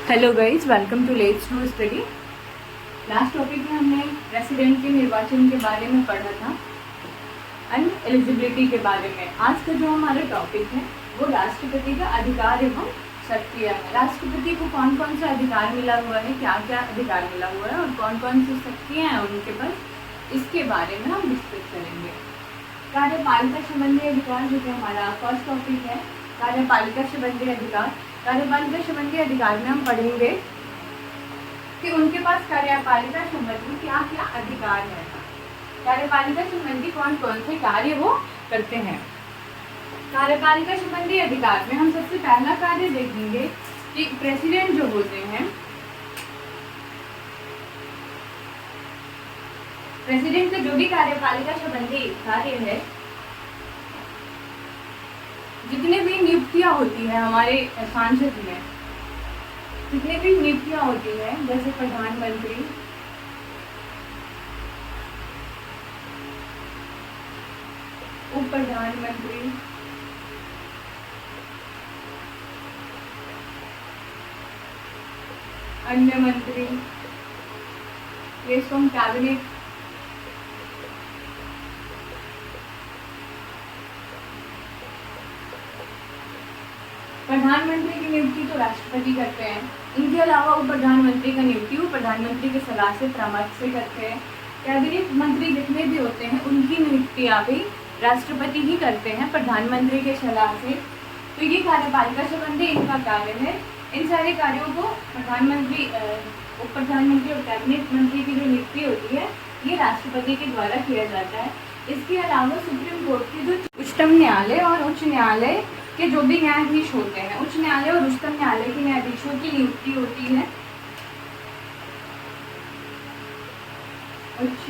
Hello guys, welcome to let's do study. Last topic में हमने president के निर्वाचन के बारे में पढ़ा था एंड एलिजिबिलिटी के बारे में। आज का जो हमारा टॉपिक है वो राष्ट्रपति का अधिकार एवं शक्तियाँ है। राष्ट्रपति को कौन कौन सा अधिकार मिला हुआ है, क्या क्या अधिकार मिला हुआ है और कौन कौन सी शक्तियाँ हैं उनके पास, इसके बारे में हम डिस्कस करेंगे। कार्यपालिका संबंधी अधिकार जो कि हमारा फर्स्ट टॉपिक है, कार्यपालिका संबंधी अधिकार। कार्यपालिका संबंधी अधिकार में हम पढ़ेंगे कि उनके पास कार्यपालिका संबंधी क्या क्या अधिकार है, कार्यपालिका संबंधी कौन कौन से कार्य वो करते हैं। कार्यपालिका संबंधी अधिकार में हम सबसे पहला कार्य देखेंगे कि प्रेसिडेंट जो होते हैं, प्रेसिडेंट का जो भी कार्यपालिका संबंधी कार्य है, जितने भी नियुक्तियां होती है हमारे सांसद में, जितने भी नियुक्तियां होती है जैसे प्रधानमंत्री, उप प्रधानमंत्री, अन्य मंत्री, ये फ्रॉम कैबिनेट, प्रधानमंत्री की नियुक्ति तो राष्ट्रपति करते हैं। इनके अलावा उप प्रधानमंत्री का नियुक्ति वो प्रधानमंत्री के सलाह से परामर्श से करते हैं। कैबिनेट मंत्री जितने भी होते हैं उनकी नियुक्तियां भी राष्ट्रपति ही करते हैं प्रधानमंत्री के सलाह से। तो ये कार्यपालिका संबंधी इनका कार्य है। इन सारे कार्यों को प्रधानमंत्री, उप प्रधानमंत्री और कैबिनेट मंत्री की जो नियुक्ति होती है ये राष्ट्रपति के द्वारा किया जाता है। इसके अलावा सुप्रीम कोर्ट के जो उच्चतम न्यायालय और उच्च न्यायालय के जो भी न्यायाधीश होते हैं, उच्च न्यायालय और उच्चतम न्यायालय के न्यायाधीशों की नियुक्ति होती है उच्च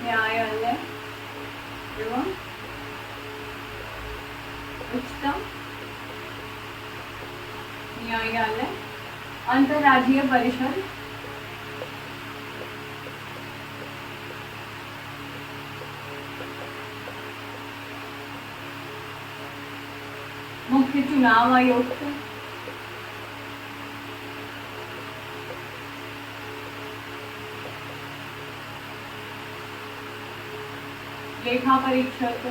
न्यायालय एवं उच्चतम न्यायालय, अंतर्राज्यीय परिषद, मुख्य चुनाव आयुक्त, लेखा परीक्षक,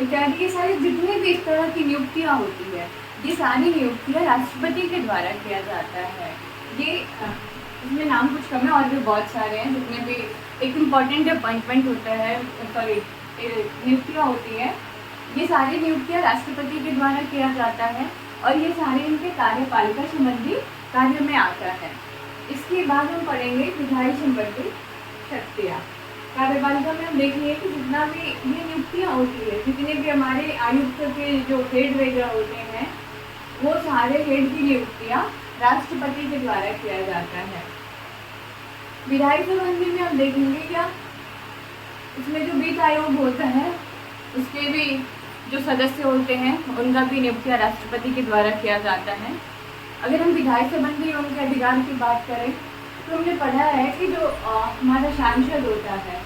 इत्यादि। ये सारी जितनी भी इस तरह की नियुक्तियां होती है ये सारी नियुक्तियां राष्ट्रपति के द्वारा किया जाता है। ये इसमें नाम कुछ कम है और भी बहुत सारे हैं जितने भी एक इम्पॉर्टेंट अपॉइंटमेंट होता है, सॉरी नियुक्तियाँ होती है, ये सारी नियुक्तियाँ राष्ट्रपति के द्वारा किया जाता है और ये सारे इनके कार्यपालिका संबंधी कार्य में आता है। इसके बाद हम पढ़ेंगे विधायी संबंधी शक्तियाँ। कार्यपालिका में हम देखेंगे कि जितना भी ये नियुक्तियाँ होती है, जितने भी हमारे आयुक्त के जो हेड वगैरह होते हैं वो सारे हेड की नियुक्तियाँ राष्ट्रपति के द्वारा किया जाता है। विधायी संबंधी में हम देखेंगे क्या, इसमें जो वित्त आयोग होता है उसके भी जो सदस्य होते हैं उनका भी नियुक्तियाँ राष्ट्रपति के द्वारा किया जाता है। अगर हम विधायी संबंधी उनके अधिकार की बात करें तो हमने पढ़ा है कि जो हमारा सांसद होता है,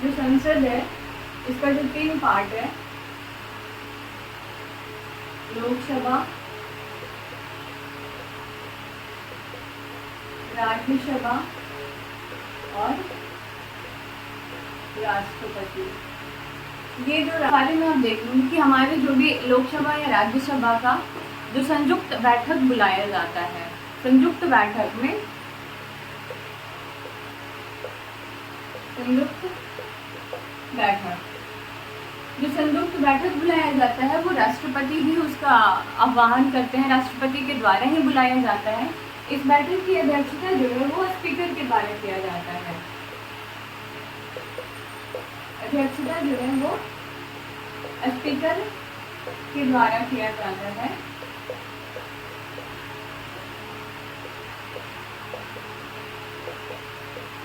जो संसद है, इसका जो 3 पार्ट है, लोकसभा, राज्यसभा और राष्ट्रपति। ये जो बारे में हम देखेंगे कि हमारे जो भी लोकसभा या राज्यसभा का जो संयुक्त बैठक बुलाया जाता है, संयुक्त बैठक में जो संयुक्त बैठक बुलाया जाता है वो राष्ट्रपति ही उसका आह्वान करते हैं, राष्ट्रपति के द्वारा ही बुलाया जाता है। इस बैठक की अध्यक्षता जो है वो स्पीकर के द्वारा किया जाता है। अध्यक्षता जो है वो स्पीकर के द्वारा किया जाता है।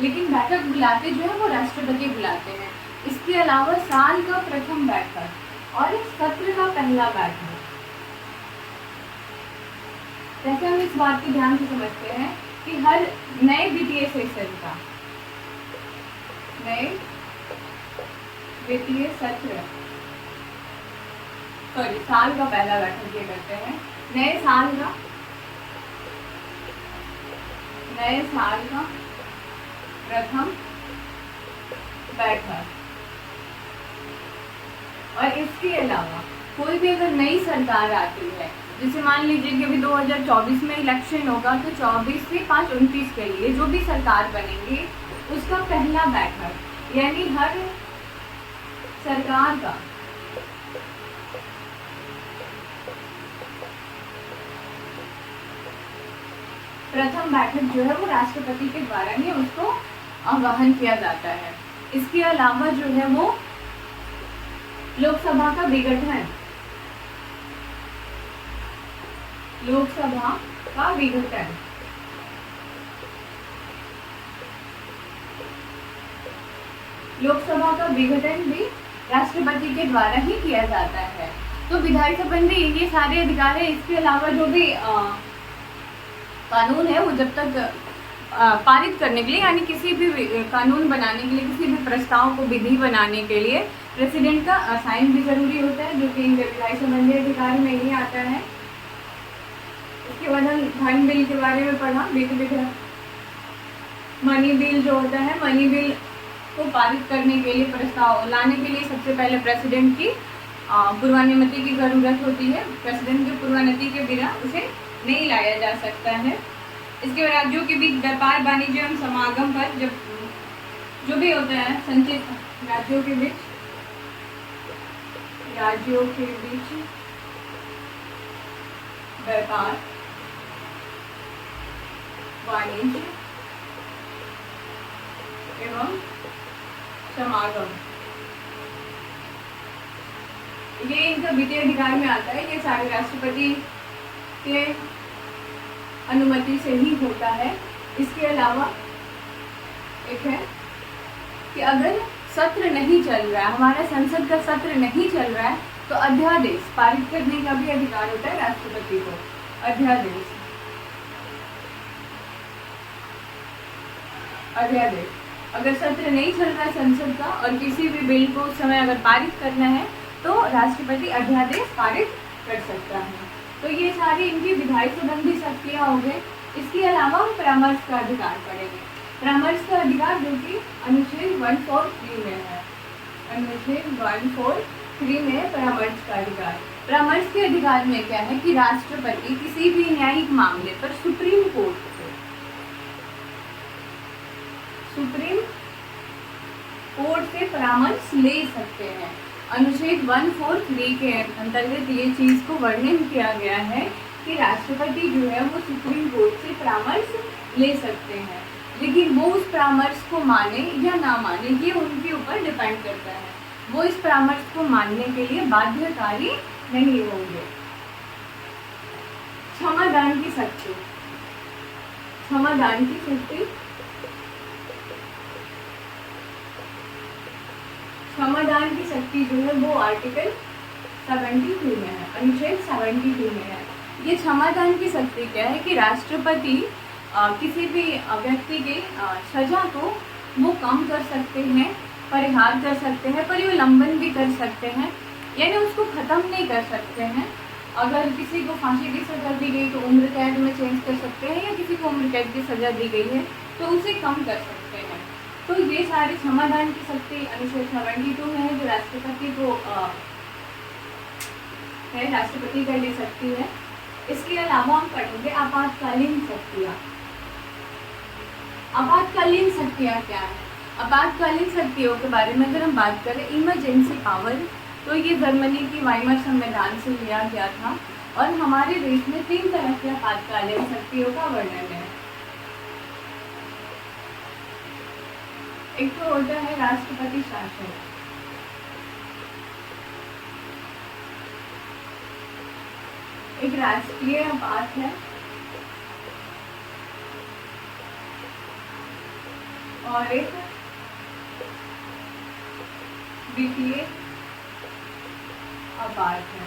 लेकिन बैठक बुलाते जो है वो राष्ट्रपति बुलाते हैं। इसके अलावा साल का प्रथम बैठक और सत्र का पहला बैठक, जैसे हम इस बात की ध्यान से समझते हैं कि हर नए वित्तीय सेशन का, नए वित्तीय सत्र, सॉरी साल का पहला बैठक ये करते हैं। नए साल का प्रथम बैठक। और इसके अलावा कोई भी अगर नई सरकार आती है, जैसे मान लीजिए कि अभी 2024 में इलेक्शन होगा, तो 24 से 5-29 के लिए जो भी सरकार बनेंगे उसका पहला बैठक, यानी हर सरकार का प्रथम बैठक जो है वो राष्ट्रपति के द्वारा ही उसको आह्वान किया जाता है। इसके अलावा जो है वो लोकसभा का विघटन, लोकसभा का विघटन भी राष्ट्रपति के द्वारा ही किया जाता है। तो विधायी संबंधी ये सारे अधिकार है। इसके अलावा जो भी कानून है वो जब तक पारित करने के लिए, यानी किसी भी कानून बनाने के लिए, किसी भी प्रस्ताव को विधि बनाने के लिए प्रेसिडेंट का साइन भी जरूरी होता है, जो कि विधायी संबंधी अधिकार में ही आता है। इसके बाद हम धन बिल के बारे में पढ़ा, मनी बिल जो होता है, मनी बिल को पारित करने के लिए, प्रस्ताव लाने के लिए सबसे पहले प्रेसिडेंट की पूर्वानुमति की जरूरत होती है। प्रेसिडेंट की पूर्वानुमति के बिना उसे नहीं लाया जा सकता है। इसके बाद राज्यों के बीच व्यापार, वाणिज्य एवं समागम पर जब जो भी होता है संचित राज्यों के बीच व्यापार, वाणिज्य एवं समागम, ये इनका वित्तीय अधिकार में आता है। ये सारे राष्ट्रपति के अनुमति से ही होता है। इसके अलावा एक है कि अगर सत्र नहीं चल रहा है, हमारा संसद का सत्र नहीं चल रहा है, तो अध्यादेश पारित करने का भी अधिकार होता है राष्ट्रपति को। अध्यादेश अगर सत्र नहीं चल रहा है संसद का और किसी भी बिल को उस समय अगर पारित करना है तो राष्ट्रपति अध्यादेश पारित कर सकता है। तो ये सारी इनकी विधायी संबंधी शक्तियाँ हो गई। इसके अलावा हम परामर्श का अधिकार पढ़ेंगे। परामर्श का अधिकार जो कि अनुच्छेद 143 में है, अनुच्छेद 143 में है परामर्श का अधिकार। परामर्श के अधिकार में क्या है कि राष्ट्रपति किसी भी न्यायिक मामले पर सुप्रीम कोर्ट से परामर्श ले सकते हैं। अनुच्छेद 143 के अंतर्गत ये चीज को वर्णन किया गया है कि राष्ट्रपति जो है वो सुप्रीम कोर्ट से परामर्श ले सकते हैं, लेकिन वो उस परामर्श को माने या ना माने ये उनके ऊपर डिपेंड करता है। वो इस परामर्श को मानने के लिए बाध्यकारी नहीं होंगे। क्षमादान की शक्ति, क्षमादान की शक्ति जो है वो आर्टिकल 72 में है, अनुच्छेद 72 में है। ये क्षमादान की शक्ति क्या है कि राष्ट्रपति किसी भी व्यक्ति की सजा को वो कम कर सकते हैं, परिहार कर सकते हैं, परिवलंबन भी कर सकते हैं, यानी उसको ख़त्म नहीं कर सकते हैं। अगर किसी को फांसी की सजा दी गई तो उम्र कैद में चेंज कर सकते हैं, या किसी को उम्र कैद की सजा दी गई है तो उसे कम कर सकते हैं। तो ये सारी क्षमादान की शक्ति अनुच्छेद 72 में है, जो राष्ट्रपति को है, राष्ट्रपति का ये शक्ति है। इसके अलावा हम पढ़ेंगे आपातकालीन शक्तियाँ। आपातकालीन शक्तियाँ क्या है? आपातकालीन शक्तियों के बारे में अगर हम बात करें, इमरजेंसी पावर, तो ये जर्मनी की वाइमर संविधान से लिया गया था और हमारे देश में 3 तरह की आपातकालीन शक्तियों का वर्णन है। एक तो होता है राष्ट्रपति शासन, एक राष्ट्रीय आपात है और एक वित्तीय आपात है।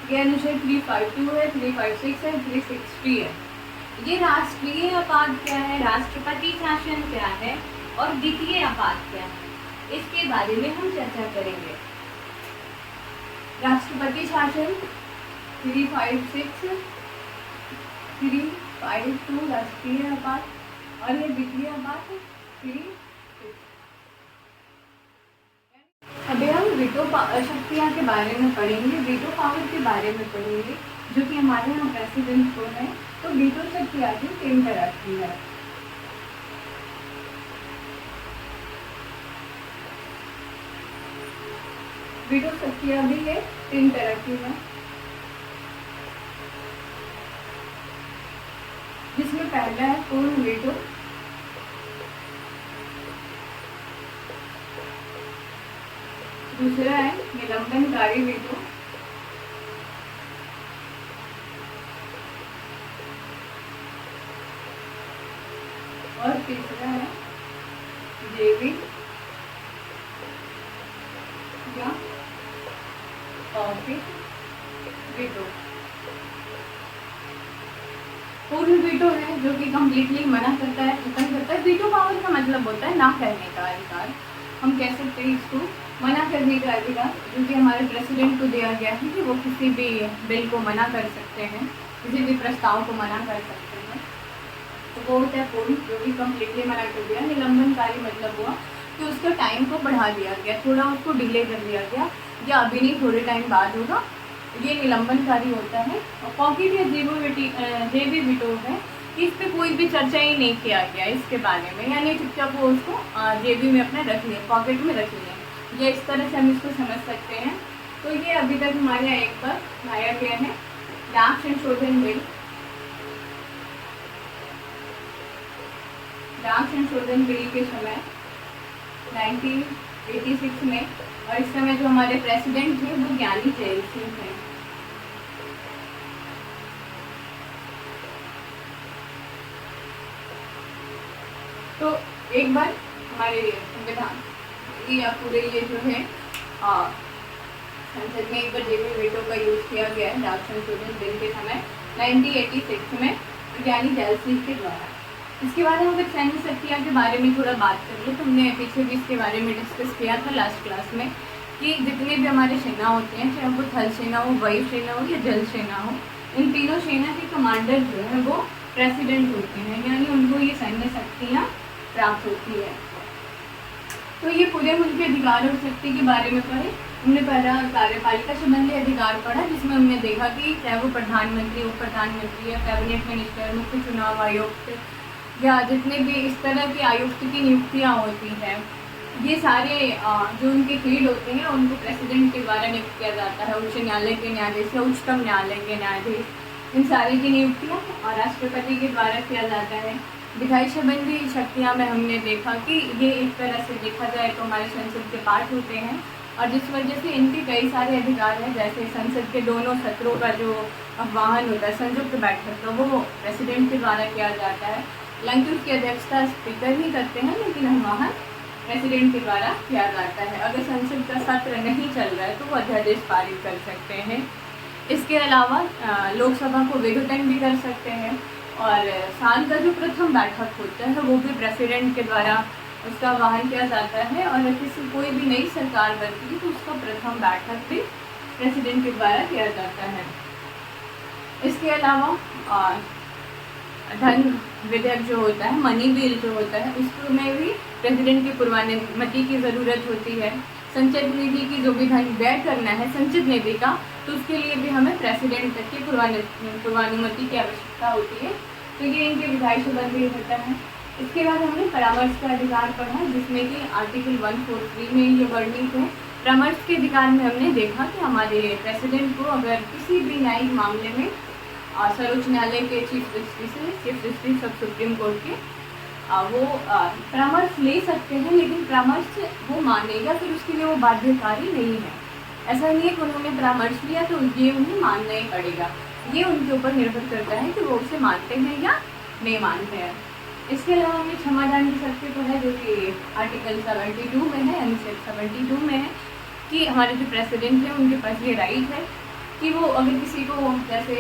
ये अनुच्छेद 352 है, 356 है, 360 है। ये राष्ट्रीय आपात क्या है, राष्ट्रपति शासन क्या है और वित्तीय आपात क्या है? इसके बारे में हम चर्चा करेंगे। राष्ट्रपति शासन 356, 352 राष्ट्रीय आपात और ये वित्तीय आपात 36। अभी हम वीटो शक्तियाँ के बारे में पढ़ेंगे, वीटो पावर के बारे में पढ़ेंगे, जो कि हमारे यहाँ प्रेसिडेंट को है। तो वीटो शक्तियाँ की 3 तरह की है। वीटो शक्तियाँ भी है 3 तरह की है, जिसमें पहला है पूर्ण वीटो, दूसरा है निलंबनकारी वीटो, और तीसरा है जैविक या पॉकेट वीटो। पूर्ण वीटो है जो कि कम्प्लीटली मना करता है, खत्म करता है। वीटो पावर का मतलब होता है ना करने का अधिकार। हम कह सकते हैं इसको मना करने का अधिकार, जो कि हमारे प्रेसिडेंट को दिया गया है कि वो किसी भी बिल को मना कर सकते हैं, किसी भी प्रस्ताव को मना कर सकते हैं। तो वो होता है पूर्ण, जो कि कम्प्लीटली मना कर दिया। निलंबनकारी मतलब हुआ कि उसका टाइम को बढ़ा दिया गया, थोड़ा उसको डिले कर दिया गया, या अभी नहीं थोड़े टाइम बाद होगा, ये निलंबनकारी होता है। और पॉकेट या जेवी वीटो है, इस पे कोई भी चर्चा ही नहीं किया गया इसके बारे में, यानी चुपचाप वो उसको जेबी में अपने रख लिया, पॉकेट में रख लिया, या इस तरह से हम इसको समझ सकते हैं। तो ये अभी तक हमारे यहाँ एक पर लाया गया है डाक संशोधन बिल। डाक संशोधन बिल के समय 1986 में, और इस समय जो हमारे प्रेसिडेंट थे वो ज्ञानी जैल सिंह थे। तो एक बार हमारे संविधान या पूरे ये जो है संसद में एक बार जेबी वीटो का यूज किया गया है डाक संशोधन बिल के समय 1986 में ज्ञानी जैल सिंह के द्वारा। इसके बाद हम अगर सैन्य शक्तियाँ के बारे में थोड़ा बात कर ले, तो हमने पीछे भी इसके बारे में डिस्कस किया था लास्ट क्लास में, कि जितने भी हमारे सेना होते हैं, चाहे वो थल सेना हो, वायु सेना हो या जल सेना हो, इन तीनों सेना के कमांडर जो है वो प्रेसिडेंट होते हैं, यानी उनको ये सैन्य शक्तियाँ प्राप्त होती है। तो ये पूरे मुल्क के अधिकार और शक्ति के बारे में पढ़े। हमने पहला कार्यपालिका संबंधी अधिकार पढ़ा, जिसमें हमने देखा कि चाहे वो प्रधानमंत्री, उप प्रधानमंत्री या कैबिनेट मिनिस्टर, मुख्य चुनाव आयुक्त या जितने भी इस तरह के आयुक्त की नियुक्तियाँ होती हैं, ये सारे जो उनके फील्ड होते हैं उनको प्रेसिडेंट के द्वारा नियुक्त किया जाता है। उच्च न्यायालय के न्यायाधीश या उच्चतम न्यायालय के न्यायाधीश, इन सारे की नियुक्तियाँ राष्ट्रपति के द्वारा किया जाता है। विधायी संबंधी शक्तियाँ में हमने देखा कि ये एक तरह से देखा जाए तो हमारे संसद के पार्ट होते हैं, और जिस वजह से इनके कई सारे अधिकार हैं, जैसे संसद के दोनों सत्रों का जो आह्वान होता है संयुक्त बैठक का, वो प्रेसिडेंट के द्वारा किया जाता है। हालांकि उसकी अध्यक्षता स्पीकर ही करते हैं, लेकिन आह्वान प्रेसिडेंट के द्वारा किया जाता है। अगर संसद का सत्र नहीं चल रहा है तो वो अध्यादेश पारित कर सकते हैं। इसके अलावा लोकसभा को विघटन भी कर सकते हैं, और साल का जो प्रथम बैठक होता है वो भी प्रेसिडेंट के द्वारा उसका आह्वान किया जाता है, और किसी कोई भी नई सरकार बनती है तो उसका प्रथम बैठक भी प्रेसिडेंट के द्वारा किया जाता है। इसके अलावा धन विधेयक जो होता है, मनी बिल जो होता है, उसमें भी प्रेसिडेंट की पूर्वानुमति की ज़रूरत होती है। संचित निधि की जो भी धन व्यय करना है संचित निधि का, तो उसके लिए भी हमें प्रेसिडेंट की पूर्वानुमति की आवश्यकता होती है। तो ये इनके विधायी संबंधी होता है। इसके बाद हमने परामर्श का अधिकार पढ़ा, जिसमें कि आर्टिकल 143 में ये वर्णित है। परामर्श के अधिकार में हमने देखा कि हमारे प्रेसिडेंट को अगर किसी भी न्यायिक मामले में सर्वोच्च न्यायालय के chief justice of supreme court के वो परामर्श ले सकते हैं, लेकिन परामर्श वो मानेगा, फिर उसके लिए वो बाध्यकारी नहीं है। ऐसा नहीं है कि उन्होंने परामर्श लिया तो ये उन्हें मानना ही पड़ेगा, ये उनके ऊपर निर्भर करता है कि वो उसे मानते हैं या नहीं मानते हैं। इसके अलावा हमें क्षमादान की शक्ति तो है, जो कि आर्टिकल 72 में है, अनुच्छेद 72 में है, कि हमारे जो प्रेसिडेंट हैं उनके पास ये राइट है कि वो अगर किसी को जैसे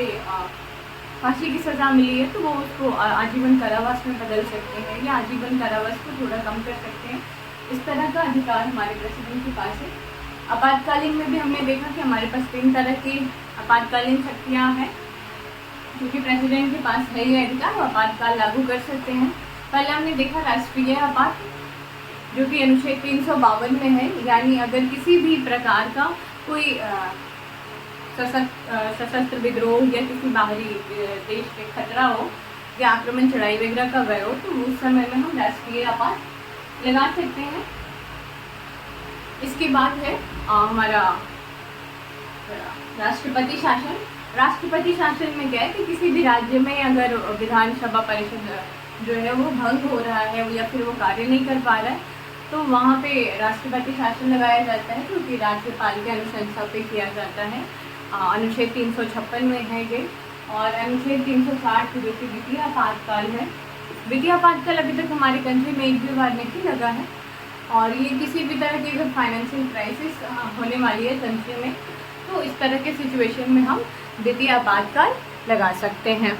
फांसी की सज़ा मिली है तो वो उसको आजीवन कारावास में बदल सकते हैं, या आजीवन कारावास को थोड़ा कम कर सकते हैं। इस तरह का अधिकार हमारे प्रेसिडेंट के पास है। आपातकालीन में भी हमने देखा कि हमारे पास 3 तरह की आपातकालीन शक्तियाँ हैं, क्योंकि प्रेसिडेंट के पास है ये अधिकार, वो आपातकाल लागू कर सकते हैं। पहले हमने देखा राष्ट्रीय आपात, जो कि अनुच्छेद 352 में है, यानी अगर किसी भी प्रकार का कोई सशस्त्र विद्रोह या किसी बाहरी देश के खतरा हो या आक्रमण चढ़ाई वगैरह का गए हो, तो उस समय में हम राष्ट्रीय आपात लगा सकते हैं। इसके बाद है हमारा राष्ट्रपति शासन। राष्ट्रपति शासन में क्या है कि किसी भी राज्य में अगर विधानसभा परिषद जो है वो भंग हो रहा है या फिर वो कार्य नहीं कर पा रहा है, तो वहाँ पे राष्ट्रपति शासन लगाया जाता है, क्योंकि राज्यपाल के अनुशंसा पे किया जाता है। अनुच्छेद 356 में है ये, और अनुच्छेद 360 जो कि वित्तीय आपातकाल है। वित्तीय आपातकाल अभी तक हमारे कंट्री में एक भी बार नहीं लगा है, और ये किसी भी तरह की अगर फाइनेंशियल क्राइसिस होने वाली है कंट्री में, तो इस तरह के सिचुएशन में हम वित्तीय आपातकाल लगा सकते हैं।